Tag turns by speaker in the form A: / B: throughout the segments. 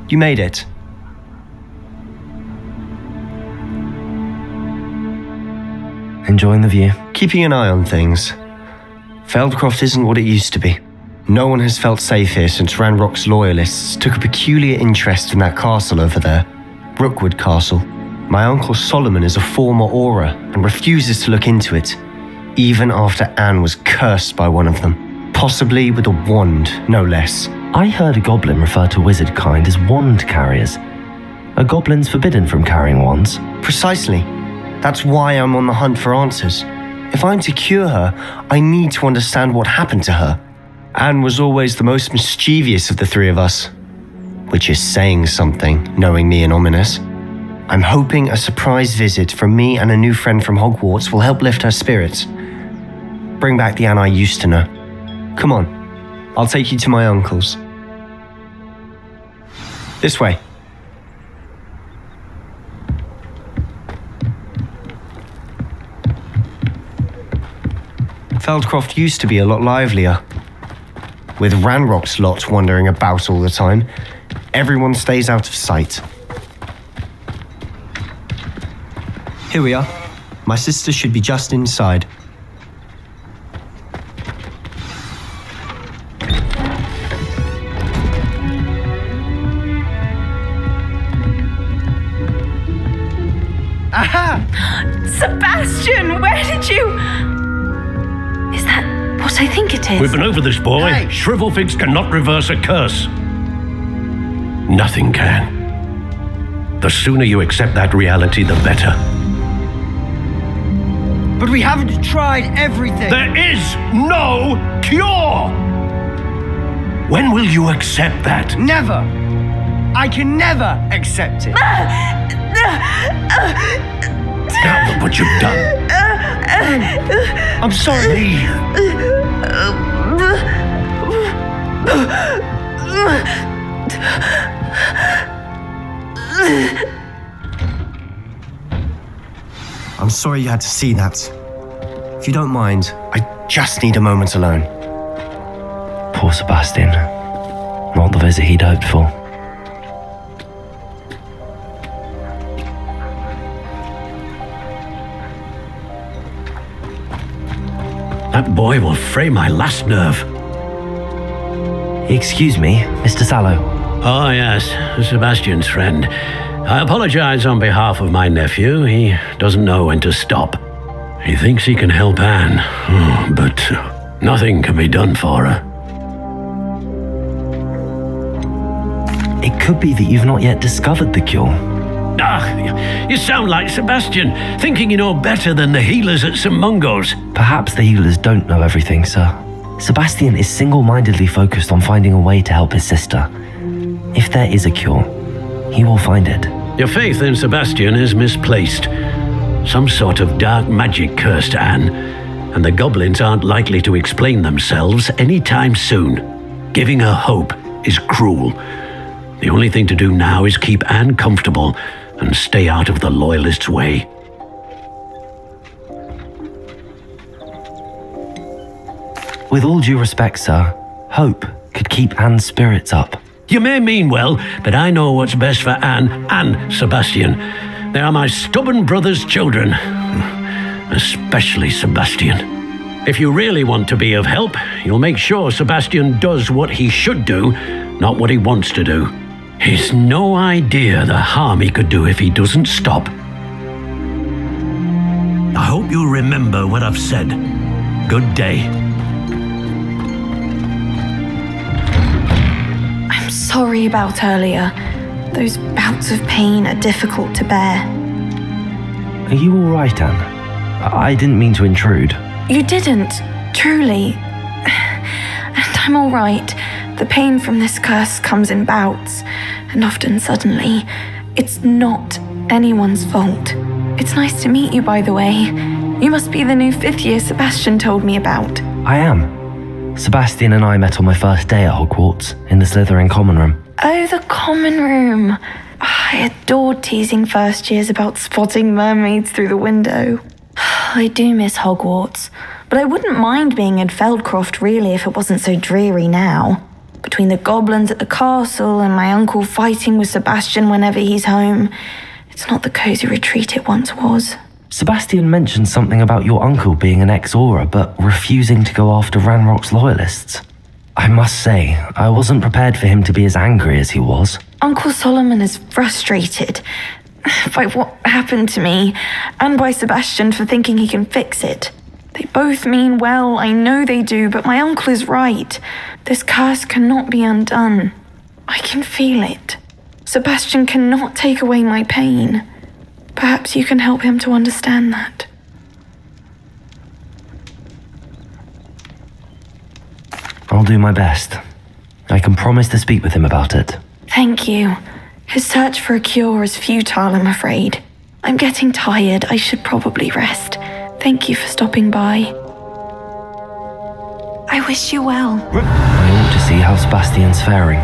A: You made it.
B: Enjoying the view?
A: Keeping an eye on things. Feldcroft isn't what it used to be. No one has felt safe here since Ranrock's loyalists took a peculiar interest in that castle over there, Rookwood Castle. My uncle Solomon is a former Auror and refuses to look into it, even after Anne was cursed by one of them, possibly with a wand, no less.
B: I heard a goblin refer to wizard kind as wand carriers. Are goblins forbidden from carrying wands?
A: Precisely. That's why I'm on the hunt for answers. If I'm to cure her, I need to understand what happened to her. Anne was always the most mischievous of the three of us, which is saying something, knowing me and Ominous. I'm hoping a surprise visit from me and a new friend from Hogwarts will help lift her spirits. Bring back the Anne I used to know. Come on, I'll take you to my uncle's. This way. Feldcroft used to be a lot livelier. With Ranrock's lot wandering about all the time, everyone stays out of sight. Here we are. My sister should be just inside.
C: Aha! Sebastian, where did you... Is that what I think it is?
D: We've been over this, boy.
C: Hey.
D: Shrivelfigs cannot reverse a curse. Nothing can. The sooner you accept that reality, the better.
E: But we haven't tried everything.
D: There is no cure! When will you accept that?
E: Never. I can never accept it.
D: Now look what you've done.
E: I'm sorry.
A: I'm sorry you had to see that. If you don't mind, I just need a moment alone.
B: Poor Sebastian. Not the visit he'd hoped for.
D: That boy will fray my last nerve.
B: Excuse me, Mr. Sallow.
D: Oh, yes, Sebastian's friend. I apologize on behalf of my nephew. He doesn't know when to stop. He thinks he can help Anne, but nothing can be done for her.
B: It could be that you've not yet discovered the cure.
D: Ah, you sound like Sebastian, thinking you know better than the healers at St. Mungo's.
B: Perhaps the healers don't know everything, sir. Sebastian is single-mindedly focused on finding a way to help his sister. If there is a cure, he will find it.
D: Your faith in Sebastian is misplaced. Some sort of dark magic cursed Anne, and the goblins aren't likely to explain themselves anytime soon. Giving her hope is cruel. The only thing to do now is keep Anne comfortable and stay out of the Loyalists' way.
B: With all due respect, sir, hope could keep Anne's spirits up.
D: You may mean well, but I know what's best for Anne and Sebastian. They are my stubborn brother's children, especially Sebastian. If you really want to be of help, you'll make sure Sebastian does what he should do, not what he wants to do. He's no idea the harm he could do if he doesn't stop. I hope you'll remember what I've said. Good day.
C: I'm sorry about earlier. Those bouts of pain are difficult to bear.
B: Are you all right, Anne? I didn't mean to intrude.
C: You didn't, truly. And I'm all right. The pain from this curse comes in bouts, and often suddenly. It's not anyone's fault. It's nice to meet you, by the way. You must be the new 5th year Sebastian told me about.
B: I am. Sebastian and I met on my first day at Hogwarts, in the Slytherin common room.
C: Oh, the common room. I adored teasing first years about spotting mermaids through the window. I do miss Hogwarts, but I wouldn't mind being in Feldcroft really if it wasn't so dreary now. Between the goblins at the castle and my uncle fighting with Sebastian whenever he's home, it's not the cozy retreat it once was.
B: Sebastian mentioned something about your uncle being an ex-Aura, but refusing to go after Ranrock's loyalists. I must say, I wasn't prepared for him to be as angry as he was.
C: Uncle Solomon is frustrated by what happened to me, and by Sebastian for thinking he can fix it. They both mean well, I know they do, but my uncle is right. This curse cannot be undone. I can feel it. Sebastian cannot take away my pain. Perhaps you can help him to understand that.
B: I'll do my best. I can promise to speak with him about it.
C: Thank you. His search for a cure is futile, I'm afraid. I'm getting tired. I should probably rest. Thank you for stopping by. I wish you well.
B: I ought to see how Sebastian's faring.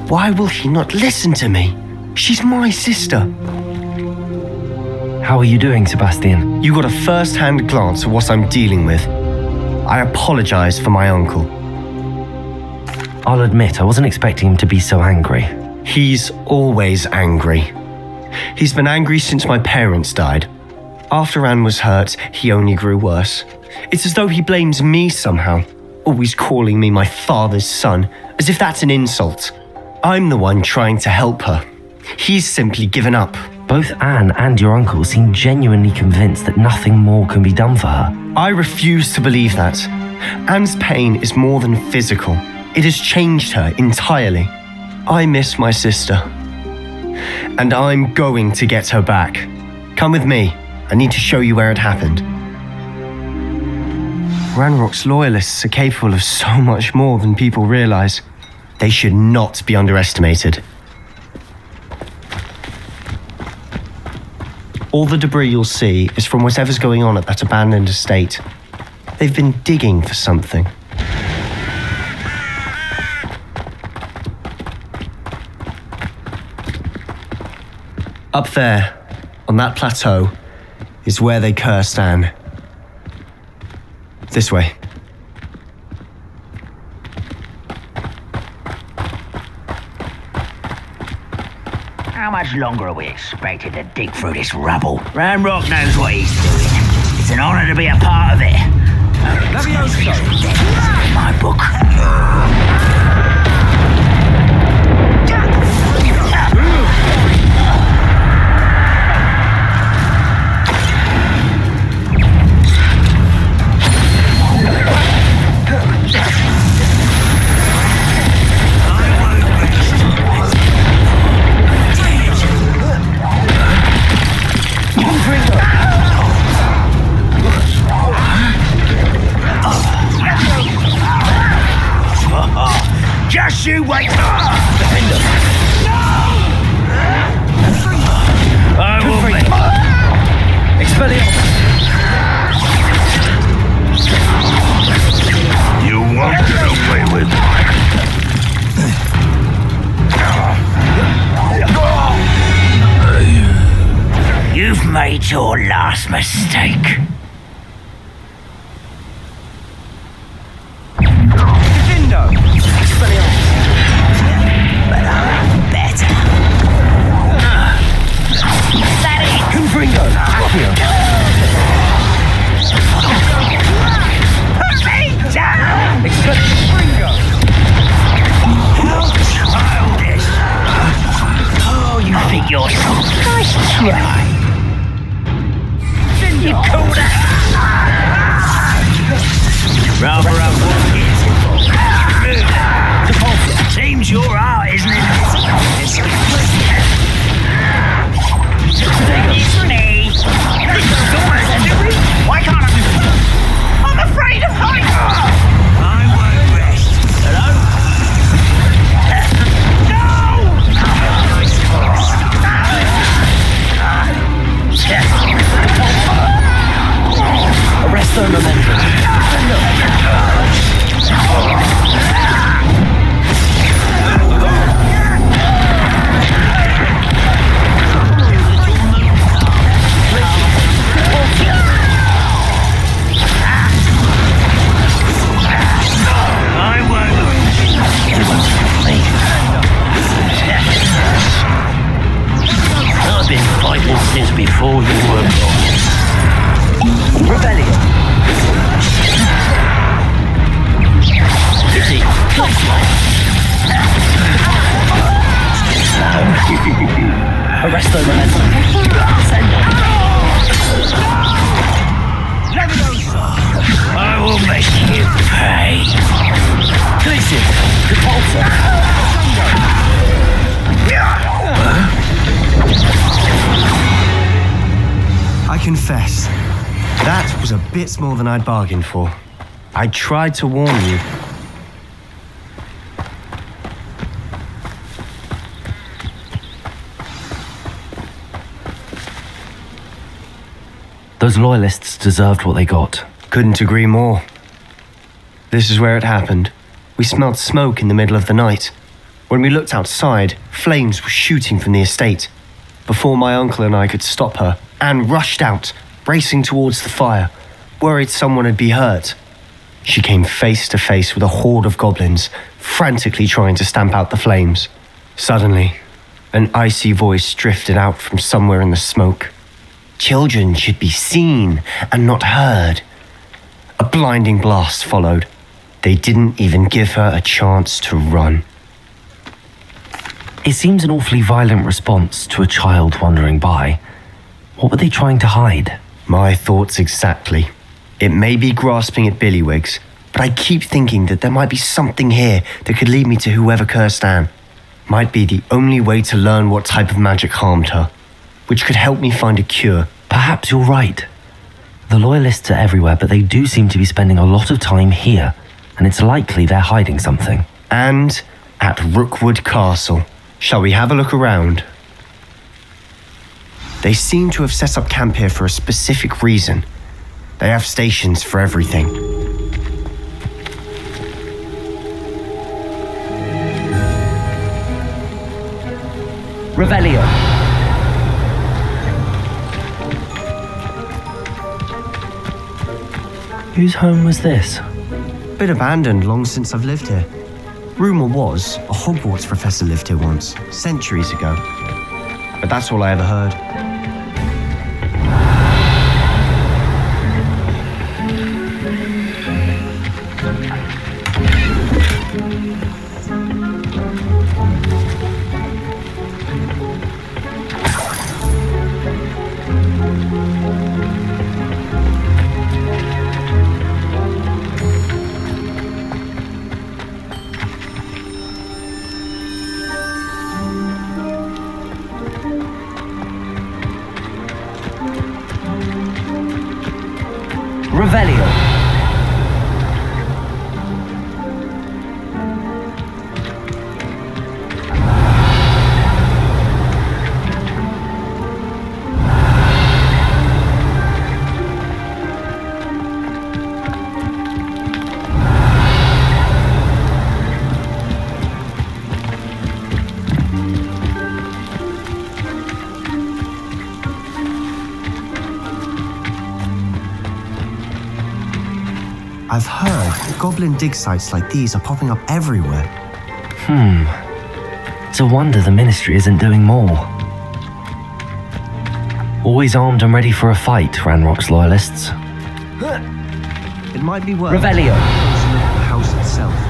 A: Why will he not listen to me? She's my sister.
B: How are you doing, Sebastian?
A: You got a first-hand glance at what I'm dealing with. I apologize for my uncle.
B: I'll admit, I wasn't expecting him to be so angry.
A: He's always angry. He's been angry since my parents died. After Anne was hurt, he only grew worse. It's as though he blames me somehow, always calling me my father's son, as if that's an insult. I'm the one trying to help her. He's simply given up.
B: Both Anne and your uncle seem genuinely convinced that nothing more can be done for her.
A: I refuse to believe that. Anne's pain is more than physical. It has changed her entirely. I miss my sister. And I'm going to get her back. Come with me. I need to show you where it happened. Ranrock's loyalists are capable of so much more than people realize. They should not be underestimated. All the debris you'll see is from whatever's going on at that abandoned estate. They've been digging for something. Up there, on that plateau, is where they cursed Anne. This way.
F: How much longer are we expected to dig through this rubble? Ranrock knows what he's doing. It's an honor to be a part of it. In my book. Just you wait! Defender! No! I will be.
A: Expelliarmus!
F: You won't get away with it. You've made your last mistake. You're so nice try. You call that
B: before you were born. Rebellion. Arresto momentum. Send them.
F: I will make you pay.
B: Collision. Repulsor.
A: I confess, that was a bit more than I'd bargained for. I tried to warn you.
B: Those loyalists deserved what they got.
A: Couldn't agree more. This is where it happened. We smelled smoke in the middle of the night. When we looked outside, flames were shooting from the estate. Before my uncle and I could stop her, Anne rushed out, racing towards the fire, worried someone had been hurt. She came face to face with a horde of goblins, frantically trying to stamp out the flames. Suddenly, an icy voice drifted out from somewhere in the smoke. Children should be seen and not heard. A blinding blast followed. They didn't even give her a chance to run.
B: It seems an awfully violent response to a child wandering by. What were they trying to hide?
A: My thoughts exactly. It may be grasping at Billywigs, but I keep thinking that there might be something here that could lead me to whoever cursed Anne. Might be the only way to learn what type of magic harmed her, which could help me find a cure.
B: Perhaps you're right. The loyalists are everywhere, but they do seem to be spending a lot of time here, and it's likely they're hiding something.
A: And at Rookwood Castle. Shall we have a look around? They seem to have set up camp here for a specific reason. They have stations for everything.
B: Revelio. Whose home was this?
A: Been abandoned long since I've lived here. Rumour was a Hogwarts professor lived here once, centuries ago. But that's all I ever heard.
B: Revelio.
A: I've heard goblin dig sites like these are popping up everywhere.
B: It's a wonder the Ministry isn't doing more. Always armed and ready for a fight, Ranrock's loyalists.
A: It might be worth
B: Revelio.
A: a closer look at the house itself.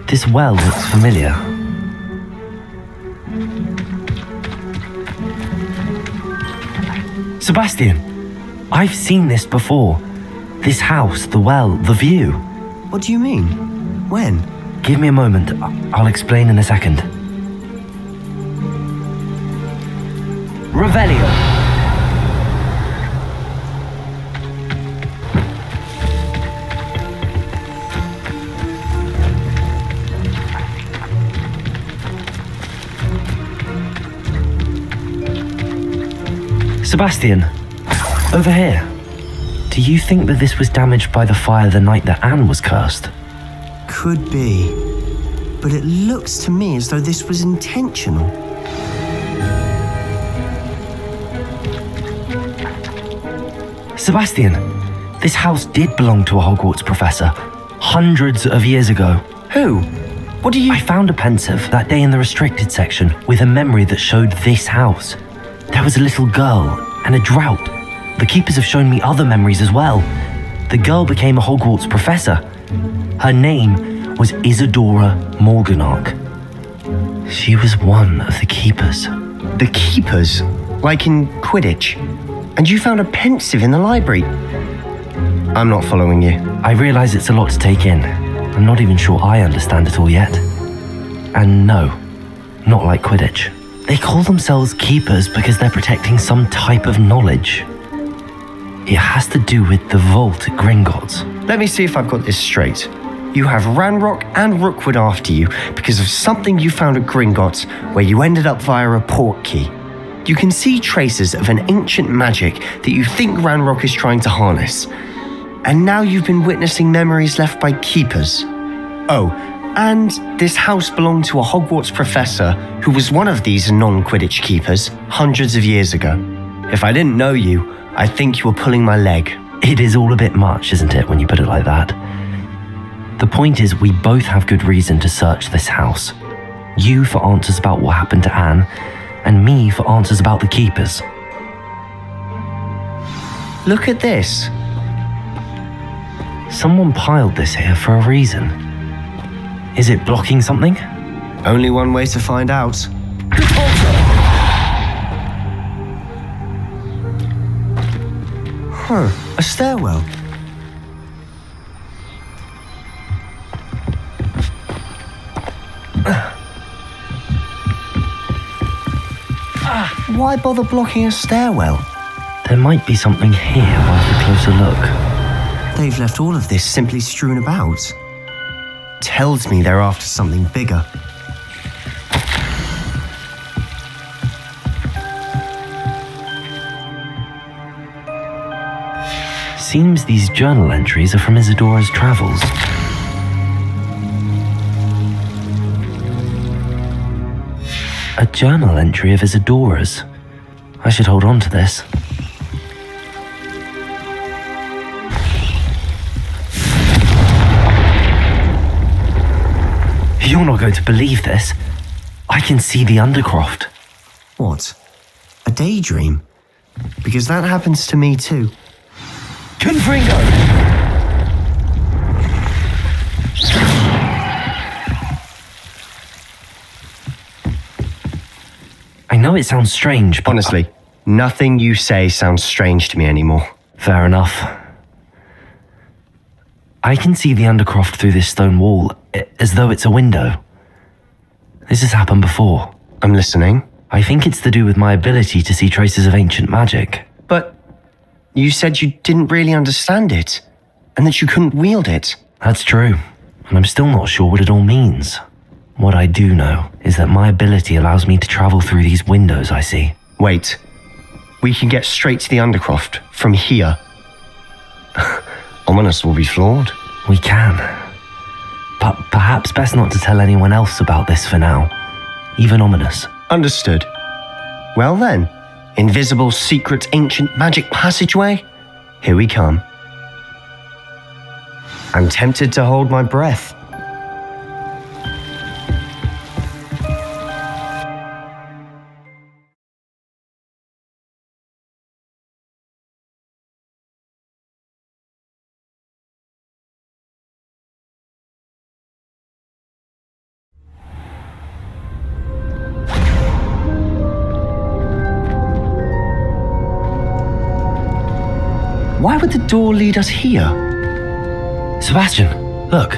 B: This well looks familiar. Sebastian, I've seen this before. This house, the well, the view.
A: What do you mean? When?
B: Give me a moment. I'll explain in a second. Revelio. Sebastian, over here. Do you think that this was damaged by the fire the night that Anne was cursed?
A: Could be. But it looks to me as though this was intentional.
B: Sebastian, this house did belong to a Hogwarts professor, hundreds of years ago.
A: Who? What do you...
B: I found a pensive that day in the restricted section with a memory that showed this house. There was a little girl and a drought. The keepers have shown me other memories as well. The girl became a Hogwarts professor. Her name was Isadora Morganach. She was one of the keepers.
A: The keepers? Like in Quidditch? And you found a pensive in the library? I'm not following you.
B: I realize it's a lot to take in. I'm not even sure I understand it all yet. And no, not like Quidditch. They call themselves keepers because they're protecting some type of knowledge. It has to do with the vault at Gringotts.
A: Let me see if I've got this straight. You have Ranrock and Rookwood after you because of something you found at Gringotts where you ended up via a port key. You can see traces of an ancient magic that you think Ranrock is trying to harness. And now you've been witnessing memories left by keepers. Oh, and this house belonged to a Hogwarts professor who was one of these non-Quidditch keepers hundreds of years ago. If I didn't know you, I think you were pulling my leg.
B: It is all a bit much, isn't it, when you put it like that? The point is, we both have good reason to search this house. You for answers about what happened to Anne, and me for answers about the keepers.
A: Look at this.
B: Someone piled this here for a reason. Is it blocking something?
A: Only one way to find out. A stairwell. Why bother blocking a stairwell?
B: There might be something here worth a closer look.
A: They've left all of this simply strewn about. Tells me they're after something bigger.
B: Seems these journal entries are from Isadora's travels. A journal entry of Isadora's. I should hold on to this. You're not going to believe this. I can see the Undercroft.
A: What? A daydream? Because that happens to me too.
B: Confringo! I know it sounds strange, but...
A: Honestly, nothing you say sounds strange to me anymore.
B: Fair enough. I can see the Undercroft through this stone wall, as though it's a window. This has happened before.
A: I'm listening.
B: I think it's to do with my ability to see traces of ancient magic.
A: But you said you didn't really understand it, and that you couldn't wield it.
B: That's true, and I'm still not sure what it all means. What I do know is that my ability allows me to travel through these windows I see.
A: Wait, we can get straight to the Undercroft from here. Ominous will be flawed.
B: We can. But perhaps best not to tell anyone else about this for now. Even Ominous.
A: Understood. Well then, invisible, secret, ancient magic passageway? Here we come. I'm tempted to hold my breath. Why would the door lead us here?
B: Sebastian, look.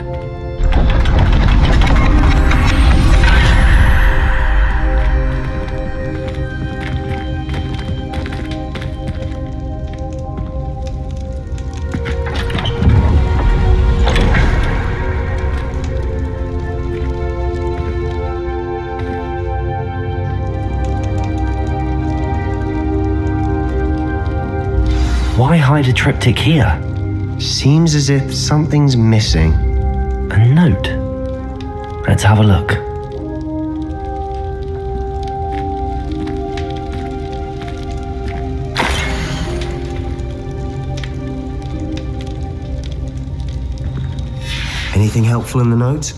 B: Why hide a triptych here?
A: Seems as if something's missing.
B: A note. Let's have a look.
A: Anything helpful in the note?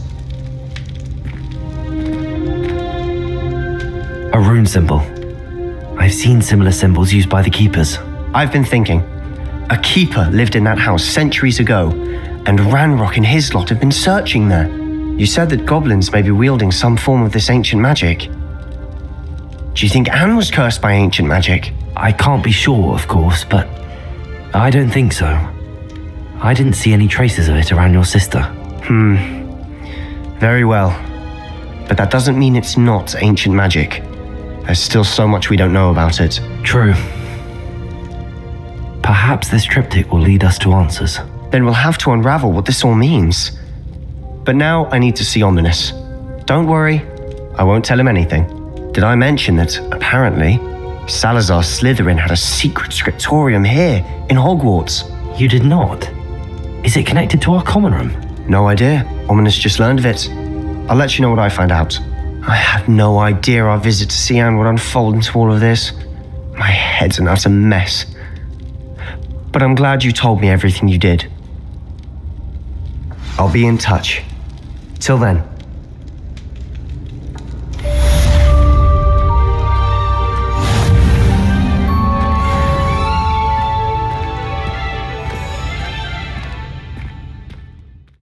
B: A rune symbol. I've seen similar symbols used by the keepers.
A: I've been thinking. A keeper lived in that house centuries ago, and Ranrock and his lot have been searching there. You said that goblins may be wielding some form of this ancient magic. Do you think Anne was cursed by ancient magic?
B: I can't be sure, of course, but I don't think so. I didn't see any traces of it around your sister.
A: Very well. But that doesn't mean it's not ancient magic. There's still so much we don't know about it.
B: True. Perhaps this triptych will lead us to answers.
A: Then we'll have to unravel what this all means. But now I need to see Ominous. Don't worry, I won't tell him anything. Did I mention that, apparently, Salazar Slytherin had a secret scriptorium here in Hogwarts?
B: You did not? Is it connected to our common room?
A: No idea. Ominous just learned of it. I'll let you know what I find out. I had no idea our visit to see Anne would unfold into all of this. My head's an utter mess. But I'm glad you told me everything you did. I'll be in touch. Till then.